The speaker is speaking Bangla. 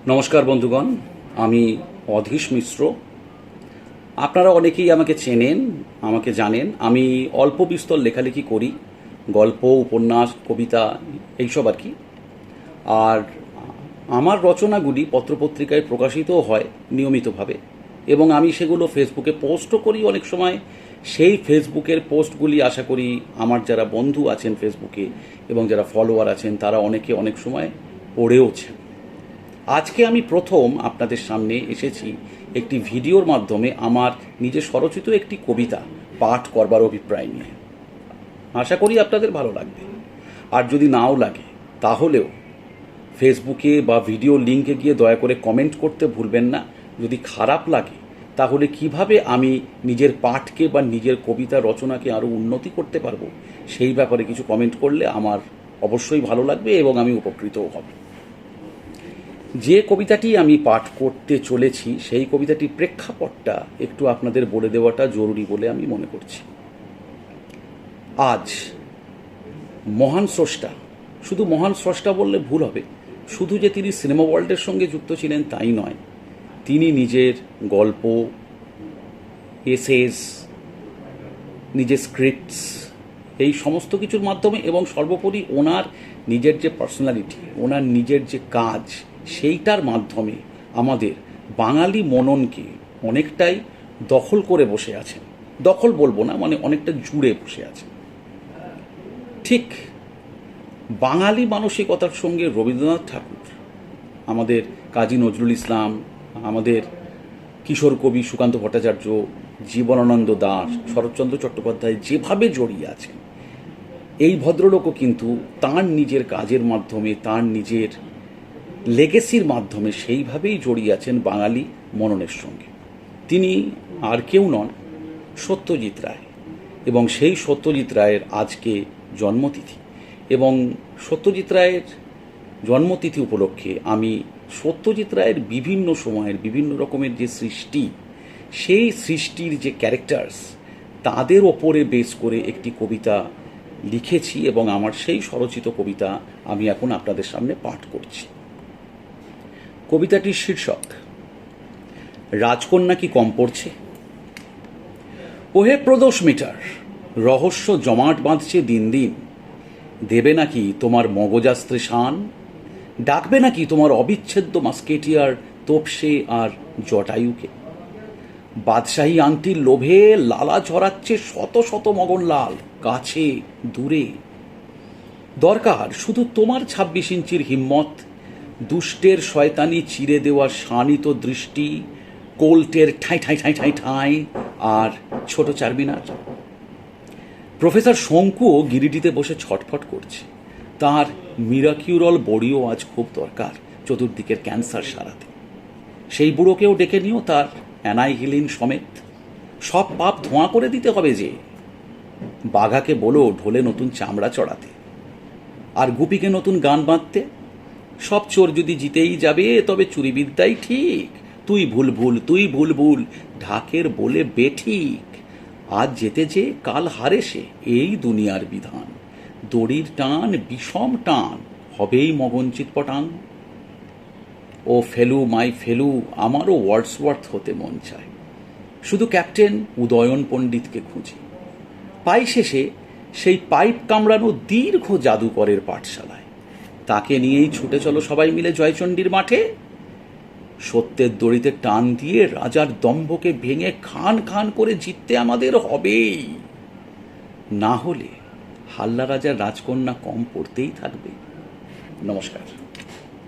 নমস্কার বন্ধুগণ, আমি অধীশ মিশ্র। আপনারা অনেকেই আমাকে চেনেন, আমাকে জানেন। আমি অল্প বিস্তর লেখালেখি করি, গল্প, উপন্যাস, কবিতা, এইসব আর কি। আর আমার রচনাগুলি পত্রপত্রিকায় প্রকাশিতও হয় নিয়মিতভাবে, এবং আমি সেগুলো ফেসবুকে পোস্টও করি অনেক সময়। সেই ফেসবুকের পোস্টগুলি আশা করি আমার যারা বন্ধু আছেন ফেসবুকে এবং যারা ফলোয়ার আছেন তারা অনেকে অনেক সময় পড়েওছেন। আজকে আমি প্রথম আপনাদের সামনে এসেছি একটি ভিডিওর মাধ্যমে আমার নিজে স্বরচিত একটি কবিতা পাঠ করবার অভিপ্রায় নিয়ে। আশা করি আপনাদের ভালো লাগবে, আর যদি নাও লাগে তাহলেও ফেসবুকে বা ভিডিও লিঙ্কে গিয়ে দয়া করে কমেন্ট করতে ভুলবেন না। যদি খারাপ লাগে তাহলে কিভাবে আমি নিজের পাঠকে বা নিজের কবিতা রচনাকে আরও উন্নতি করতে পারবো সেই ব্যাপারে কিছু কমেন্ট করলে আমার অবশ্যই ভালো লাগবে এবং আমি উপকৃতও হব। যে কবিতাটি আমি পাঠ করতে চলেছি সেই কবিতাটির প্রেক্ষাপটটা একটু আপনাদের বলে দেওয়াটা জরুরি বলে আমি মনে করছি। আজ মহান স্রষ্টা, শুধু মহান স্রষ্টা বললে ভুল হবে, শুধু যে তিনি সিনেমা ওয়ার্ল্ডের সঙ্গে যুক্ত ছিলেন তাই নয়, তিনি নিজের গল্প, এসেস, নিজের স্ক্রিপ্টস, এই সমস্ত কিছুর মাধ্যমে এবং সর্বোপরি ওনার নিজের যে পার্সোনালিটি, ওনার নিজের যে কাজ, সেইটার মাধ্যমে আমাদের বাঙালি মননকে অনেকটাই দখল করে বসে আছেন। দখল বলবো না, মানে অনেকটা জুড়ে বসে আছেন। ঠিক বাঙালি মানসিকতার সঙ্গে রবীন্দ্রনাথ ঠাকুর, আমাদের কাজী নজরুল ইসলাম, আমাদের কিশোর কবি সুকান্ত ভট্টাচার্য, জীবনানন্দ দাশ, শরৎচন্দ্র চট্টোপাধ্যায় যেভাবে জড়িয়ে আছেন, এই ভদ্রলোকও কিন্তু তাঁর নিজের কাজের মাধ্যমে, তাঁর নিজের লেগেসির মাধ্যমে সেইভাবেই জড়িয়ে আছেন বাঙালি মননের সঙ্গে। তিনি আর কেউ নন, সত্যজিৎ রায়। এবং সেই সত্যজিৎ রায়ের আজকে জন্মতিথি, এবং সত্যজিৎ রায়ের জন্মতিথি উপলক্ষে আমি সত্যজিৎ রায়ের বিভিন্ন সময়ের বিভিন্ন রকমের যে সৃষ্টি, সেই সৃষ্টির যে ক্যারেক্টার্স, তাদের ওপরে বেস করে একটি কবিতা লিখেছি এবং আমার সেই স্বরচিত কবিতা আমি এখন আপনাদের সামনে পাঠ করছি। কবিতাটির শীর্ষক রাজকন্যা কি কম পড়ছে। ওহে প্রদোষ মিটার, রহস্য জমাট বাঁধছে দিন দিন। দেবে নাকি তোমার মগজাস্ত্রে শান, ডাকবে নাকি তোমার অবিচ্ছেদ্য মাস্কেটিয়ার তোপসে আর জটায়ুকে। বাদশাহী আংটির লোভে লালা ঝরাচ্ছে শত শত মগনলাল, কাছে দূরে। দরকার শুধু তোমার 26 ইঞ্চির হিম্মত, দুষ্টের শয়তানি চিরে দেওয়ার শানিত দৃষ্টি, কোল্টের ঠাঁই ঠাঁই ঠাঁই ঠাঁই ঠাঁই আর ছোট চারমিনার। প্রফেসর শঙ্কুও গিরিডিতে বসে ছটফট করছে। তার মিরাকিউরল বড়িও আজ খুব দরকার চতুর্দিকের ক্যান্সার সারাতে। সেই বুড়োকেও ডেকে নিও, তার অ্যানাইহিলিন সমেত। সব পাপ ধোঁয়া করে দিতে হবে যে। বাঘাকে বলো ঢোলে নতুন চামড়া চড়াতে, আর গুপিকে নতুন গান বাঁধতে। সব চোর যদি জিতেই যাবে তবে চুরিবিদ্যাই ঠিক। তুই ভুল ভুল, তুই ভুল ভুল, ঢাকের বলে বেঠিক। আজ যেতে যে কাল হারে সে, এই দুনিয়ার বিধান। দড়ির টান বিষম টান, হবেই মগন চিৎপটাং। ও ফেলু মাই ফেলু, আমারও ওয়ার্ডসওয়ার্থ হতে মন চায়। শুধু ক্যাপ্টেন উদয়ন পণ্ডিতকে খুঁজি। পাই শেষে সেই পাইপ কামড়ানো দীর্ঘ জাদুকরের পাঠশালায়। তাকে নিয়েই ছুটে চলো সবাই মিলে জয়চণ্ডীর মাঠে। সত্যের দড়িতে টান দিয়ে রাজার দম্ভকে ভেঙে খান খান করে জিততে আমাদের হবেই। না হলে হাল্লা রাজার রাজকন্যা কম পড়তেই থাকবে। নমস্কার।